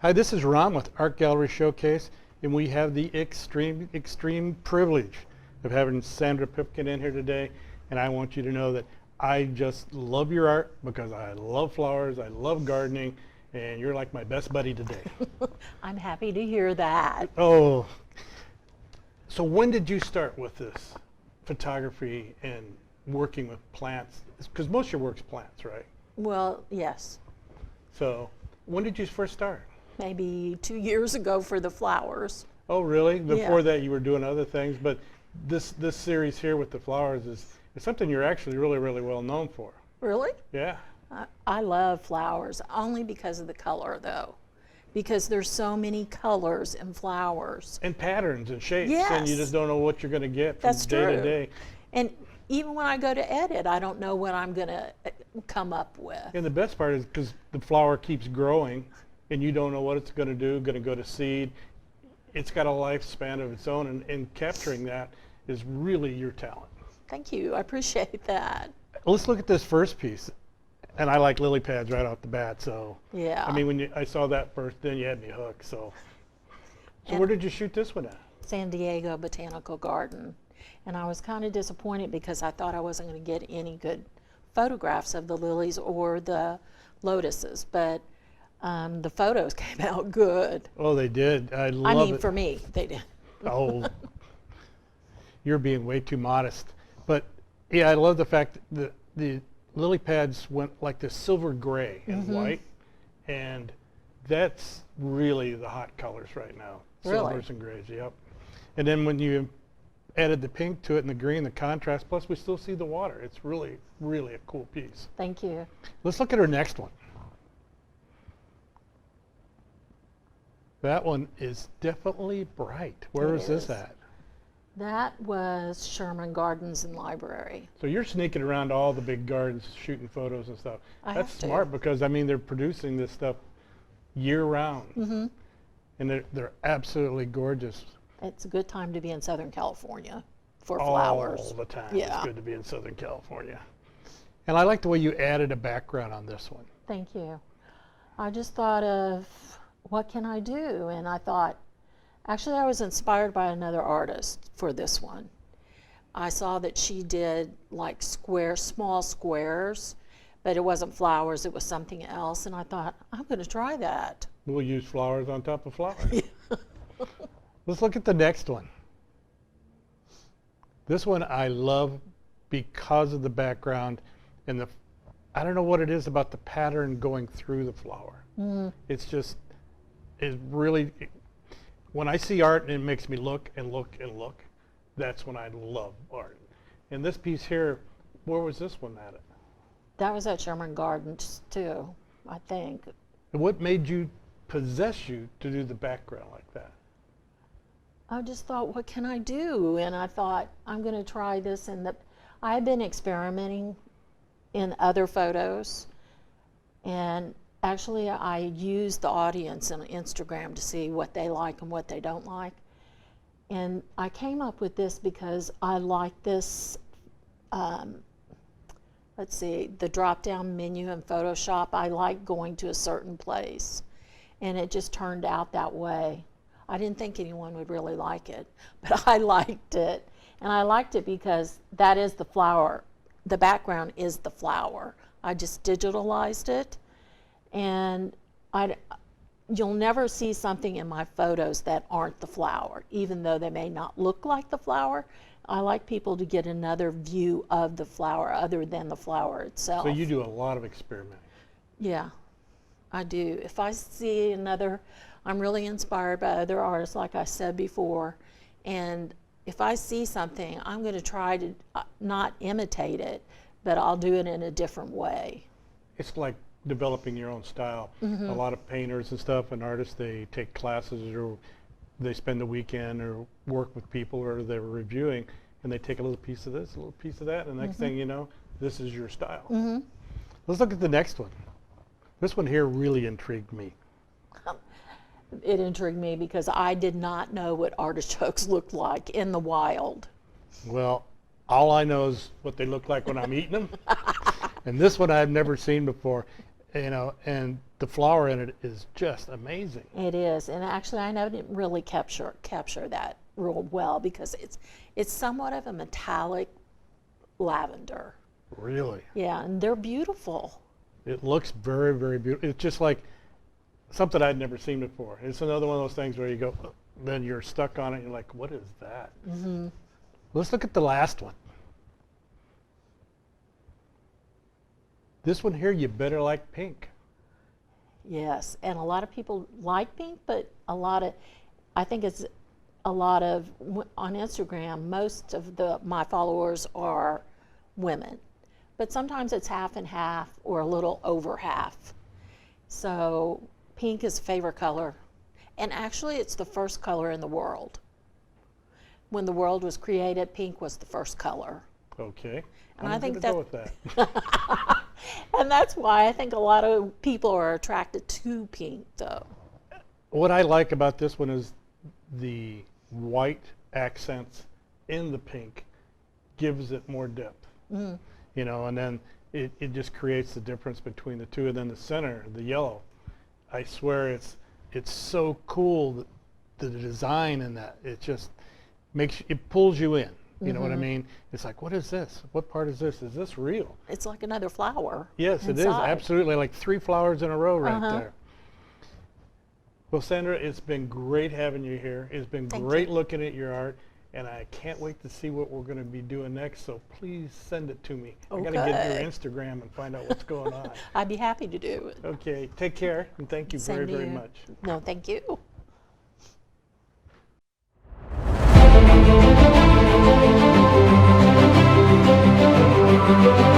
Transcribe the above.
Hi, this is Ron with Art Gallery Showcase, and we have the extreme privilege of having Sandra Pipken in here today. And I want you to know that I just love your art because I love flowers, I love gardening, and you're like my best buddy today. I'm happy to hear that. Oh, so when did you start with this photography and working with plants? Because most of your work's plants, right? Well, yes, So when did you first start? maybe 2 years ago for the flowers. Oh, really? Before Yeah. that, you were doing other things, but this series here with the flowers is something you're actually really well known for. Really? Yeah. I love flowers, only because of the color, though. Because there's so many colors in flowers. And patterns and shapes, and you Yes. just don't know what you're going to get from That's day to true. day. And even when I go to edit, I don't know what I'm going to come up with. And the best part is because the flower keeps growing, and you don't know what it's going to do, going to go to seed. It's got a lifespan of its own, and capturing that is really your talent. Thank you. I appreciate that. Let's look at this first piece. And I like lily pads right off the bat, so. Yeah. I mean, when I saw that first, then you had me hooked, so. So And- where did you shoot this one at? San Diego Botanical Garden. And I was kind of disappointed because I thought I wasn't going to get any good photographs of the lilies or the lotuses, but the photos came out good. Oh, they did. I I love mean, it. for me, they did. Oh, you're being way too modest. But yeah, I love the fact that the lily pads went like this silver gray and Mm-hmm. white, and that's really the hot colors right now. Really? Silvers and grays, yep. And then when you added the pink to it and the green, the contrast, plus we still see the water. It's really a cool piece. Thank you. Let's look at our next one. That one is definitely bright. Where It is this is. at? That was Sherman Gardens and Library. So you're sneaking around all the big gardens, shooting photos and stuff. I That's have to. smart because, I mean, they're producing this stuff year round. Mm-hmm. And they're absolutely gorgeous It's a good time to be in Southern California for all flowers. the time. Yeah. It's good to be in Southern California. And I like the way you added a background on this one. Thank you. I just thought of what can I do? And I thought, actually, I was inspired by another artist for this one. I saw that she did like small squares, but it wasn't flowers, it was something else. And I thought, I'm going to try that. We'll use flowers on top of flowers. Let's look at the next one. This one I love because of the background and I don't know what it is about the pattern going through the flower. It's just, when I see art and it makes me look and look and look, that's when I love art. And this piece here, where was this one at? That was at Sherman Gardens too, I think. And what made you possess you to do the background like that? I just thought, what can I do? And I thought, I'm going to try this. And I had been experimenting in other photos. And actually, I used the audience on Instagram to see what they like and what they don't like. And I came up with this because I like this, let's see, the drop-down menu in Photoshop. I like going to a certain place. And it just turned out that way. I didn't think anyone would really like it, but I liked it. And I liked it because that is the flower. The background is the flower. I just digitalized it. And you'll never see something in my photos that aren't the flower, even though they may not look like the flower. I like people to get another view of the flower other than the flower itself. So you do a lot of experimenting. Yeah, I do. If I see I'm really inspired by other artists, like I said before, and if I see something, I'm going to try to not imitate it, but I'll do it in a different way. It's like developing your own style. A lot of painters and stuff and artists, they take classes or they spend the weekend or work with people or they're reviewing and they take a little piece of this, a little piece of that, and the next thing you know, this is your style. Let's look at the next one. This one here really intrigued me. It intrigued me because I did not know what artichokes looked like in the wild. Well, all I know is what they look like when I'm eating them. And this one I've never seen before. you know, and the flower in it is just amazing. It is, and actually I know didn't really capture that real well because it's somewhat of a metallic lavender. Really. Yeah, and they're beautiful. It looks very, very beautiful. It's just like something I'd never seen before. It's another one of those things where you go, then you're stuck on it, and you're like, what is that? Mm-hmm. Let's look at the last one. This one here, you better like pink. Yes, and a lot of people like pink, but on Instagram, most of my followers are women, but sometimes it's half and half or a little over half. So pink is favorite color, and actually it's the first color in the world. When the world was created, pink was the first color. Okay, And I'm I think gonna go with that. And that's why I think a lot of people are attracted to pink, though. What I like about this one is the white accents in the pink gives it more depth. Mm. You know, and then it just creates the difference between the two. And then the center, the yellow, I swear it's so cool, the design in that. It just it pulls you in. You know what I mean? It's like, what is this? What part is this? Is this real? It's like another flower. Yes, it is. Absolutely. Like 3 flowers in a row right there. Well, Sandra, it's been great having you here. It's been great looking at your art, and I can't wait to see what we're going to be doing next, so please send it to me. Okay. I got to get your Instagram and find out what's going on. I'd be happy to do it. Okay. Take care, and thank you very, very much. No, thank you. Thank you.